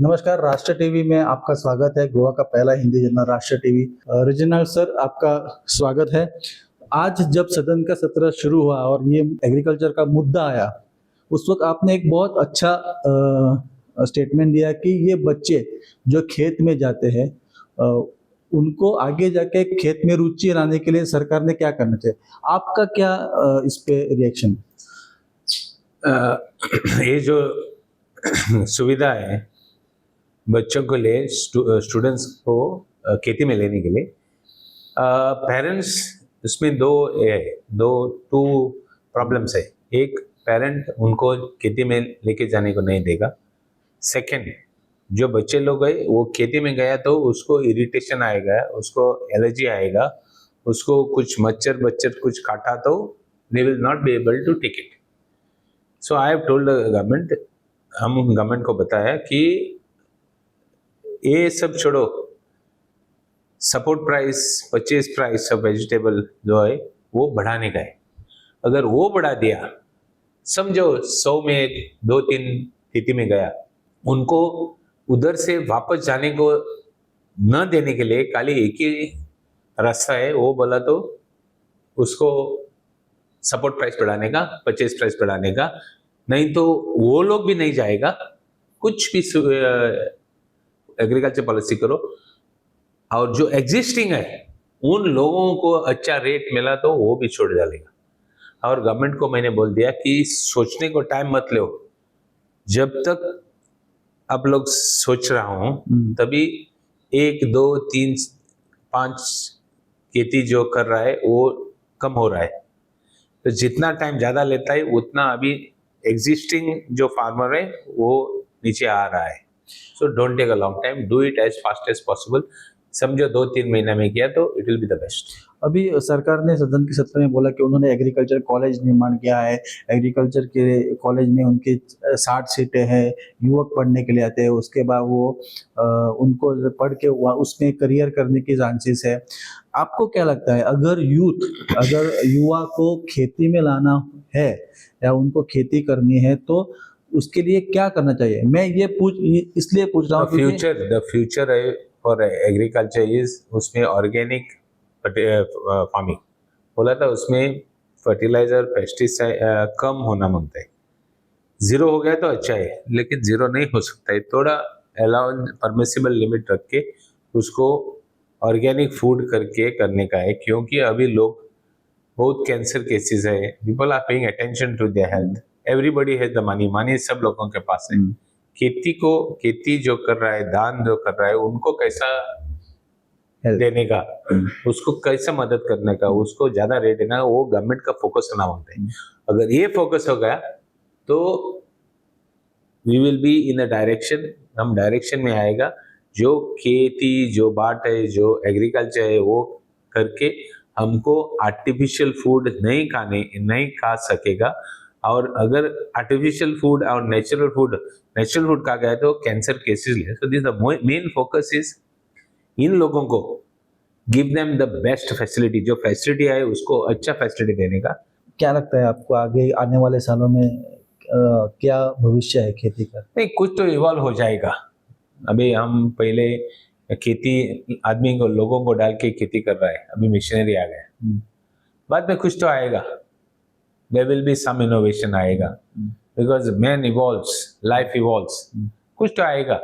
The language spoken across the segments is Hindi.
नमस्कार, राष्ट्र टीवी में आपका स्वागत है। गोवा का पहला हिंदी चैनल राष्ट्र टीवी। रीजनल सर, आपका स्वागत है। आज जब सदन का सत्र शुरू हुआ और ये एग्रीकल्चर का मुद्दा आया, उस वक्त आपने एक बहुत अच्छा स्टेटमेंट दिया कि ये बच्चे जो खेत में जाते हैं उनको आगे जाके खेत में रुचि लाने के लिए सरकार ने क्या करना चाहिए। आपका क्या इस पे रिएक्शन? ये जो सुविधा है बच्चों को लिए स्टूडेंट्स को खेती में लेने के लिए, पेरेंट्स इसमें टू प्रॉब्लम्स है। एक, पेरेंट उनको खेती में लेके जाने को नहीं देगा। सेकंड, जो बच्चे लोग गए वो खेती में गया तो उसको इरिटेशन आएगा, उसको एलर्जी आएगा, उसको कुछ मच्छर कुछ काटा तो they will not be able to take it. So I have told government, हम गवर्नमेंट को बताया कि ये सब छोड़ो, support price, purchase price of vegetable जो है वो बढ़ाने का है। अगर वो बढ़ा दिया, समझो 100 में 2-3 खेती में गया, उनको उधर से वापस जाने को न देने के लिए खाली एक ही रास्ता है, वो बोला तो उसको सपोर्ट प्राइस बढ़ाने का, परचेज प्राइस बढ़ाने का, नहीं तो वो लोग भी नहीं जाएगा। कुछ भी एग्रीकल्चर पॉलिसी करो और जो एग्जिस्टिंग है उन लोगों को अच्छा रेट मिला तो वो भी छोड़ डालेगा। और गवर्नमेंट को मैंने बोल दिया कि सोचने को टाइम मत लो, जब तक आप लोग सोच रहा हूं तभी 1, 2, 3, 5 खेती जो कर रहा है वो कम हो रहा है। तो जितना टाइम ज्यादा लेता है उतना अभी एग्जिस्टिंग जो फार्मर है वो नीचे आ रहा है। So don't take a long time, do it as fast as possible. समझो 2-3 महीना में किया तो it will be the best. अभी सरकार ने सदन के सत्र में बोला कि उन्होंने एग्रीकल्चर कॉलेज निर्माण किया है। एग्रीकल्चर के कॉलेज में उनकी 60 सीटें हैं, युवक पढ़ने के लिए आते हैं। उसके बाद वो उनको पढ़ के उसमें करियर करने की चांसेस है। आपको क्या लगता है, अगर युवा को खेती में लाना है या उनको खेती करनी है तो उसके लिए क्या करना चाहिए? मैं इसलिए पूछ रहा हूँ the future for agriculture is, उसमें ऑर्गेनिक फार्मिंग बोला था, उसमें फर्टिलाइजर पेस्टिसाइड कम होना मांगता है। 0 हो गया तो अच्छा है, लेकिन 0 नहीं हो सकता है। थोड़ा अलाउ परमिसिबल लिमिट रख के उसको ऑर्गेनिक फूड करके करने का है, क्योंकि अभी लोग बहुत कैंसर केसेस है, people are paying attention to their health, everybody has the money सब लोगों के पास है। खेती जो कर रहा है, दान जो कर रहा है, उनको कैसा देने का, उसको कैसा मदद करने का, उसको ज्यादा रेट देना, वो गवर्नमेंट का फोकस होना मांगते हैं। अगर ये फोकस हो गया तो we will be in a direction, हम डायरेक्शन में आएगा। जो खेती, जो बाट है, जो एग्रीकल्चर है, वो करके हमको आर्टिफिशियल फूड नहीं खा सकेगा। और अगर आर्टिफिशियल फूड और नेचुरल फूड खा गया तो कैंसर केसेस है। So this the main focus is in लोगों को give them the best facility, जो फैसिलिटी है उसको अच्छा फैसिलिटी देने का। क्या लगता है आपको, आगे आने वाले सालों में क्या भविष्य है खेती का? नहीं, कुछ तो इवॉल्व हो जाएगा। अभी हम पहले खेती आदमी को, लोगों को डाल के खेती कर रहा है, अभी मशीनरी आ गया। बाद में कुछ तो आएगा, there will be some innovation आएगा, because man evolves, life evolves, कुछ तो आएगा।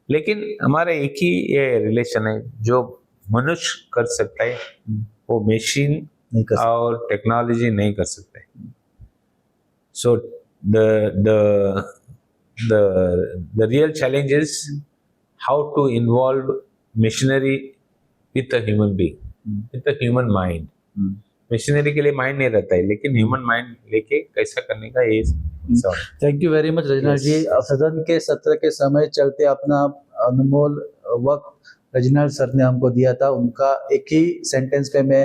लेकिन हमारा एक ही ये रिलेशन है, जो मनुष्य कर सकता है वो मशीन और टेक्नोलॉजी नहीं कर सकते। सो the real challenge is how to involve machinery with a human being, with a human mind. Machinery के लिए माइंड नहीं रहता है, लेकिन ह्यूमन माइंड लेके कैसा करने का ये। थैंक यू वेरी मच रजनाल जी। सदन के सत्र के समय चलते अपना अनमोल वक्त रजनाल सर ने हमको दिया था। उनका एक ही सेंटेंस पे मैं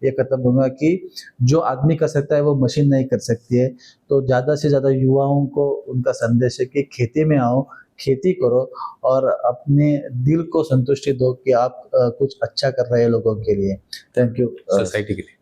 ये खत्म करूंगा कि जो आदमी कर सकता है वो मशीन नहीं कर सकती है। तो ज़्यादा से ज़्यादा युवाओं को उनका संदेश है कि खेती में आओ, खेती करो और अपने दिल को संतुष्टि दो कि आप कुछ अच्छा कर रहे हैं लोगों के लिए। Thank you. सोसाइटी के लिए।